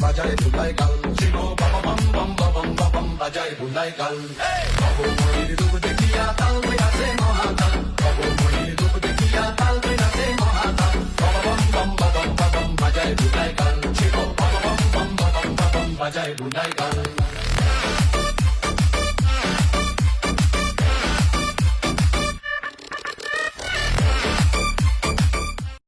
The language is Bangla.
বাজায় বুলাই গাল শিব বাবা বম বম বম বম বাজায় বুলাই গাল বাবু মনির রূপ দেখিয়া তাল বেড়াছে মহাকাল বাবু মনির রূপ দেখিয়া তাল বেড়াছে মহাকাল বাবা বম বম বম বম বাজায় বুলাই গাল শিব বাবা বম বম বম বম বাজায় বুলাই গাল